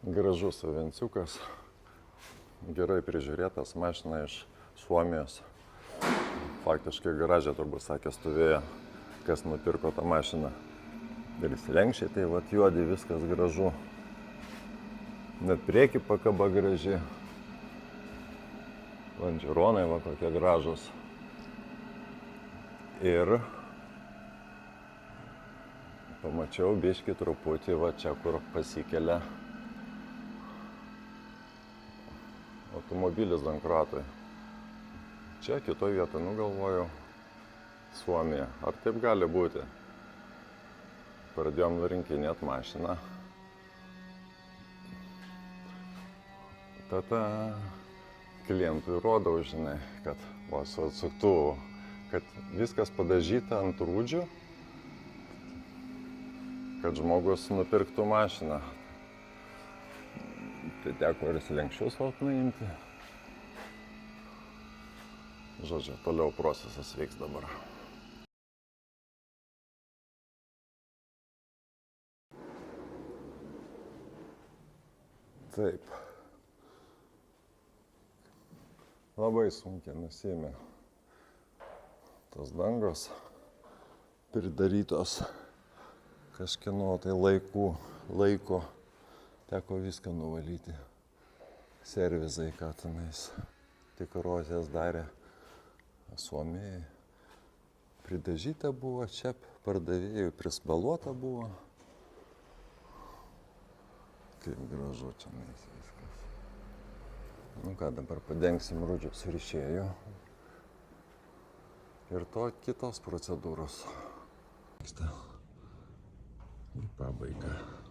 Gražus Avenciukas, gerai prižiūrėtas, mašina iš Suomijos. Faktiškai garaže turbūt sakė stovėjo, kas nupirko tą mašiną. Ir slenkščiai, tai vat juodi, viskas gražu. Net prieki pakaba graži. Lonžeronai va kokie gražus. Ir pamačiau biškį truputį va čia, kur pasikelia automobilis donkratui. Čia kitoje vietoje, galvojau, Suomija. Ar taip gali būti? Pradėjom nurinkinėti mašiną. Tada klientui rodau, žinai, kad su atsuktuvu, kad viskas padažyta ant rūdžių, kad žmogus nupirktų mašiną. Tai teko ir slenkščius nuimti. Žodžiu, toliau procesas veiks dabar. Taip. Labai sunkiai nusiėmė tos dangos pridarytos kažkieno tai laiko. Teko viską nuvalyti. Servizai, ką tenais tik korozijas darė. Suomijai pridažyta buvo, čia pardavėjų prisbaluota buvo. Kaip gražu čia viskas. Nu ką, dabar padengsim rūdžių surišėjų. Ir to kitos procedūros. Į pabaigą.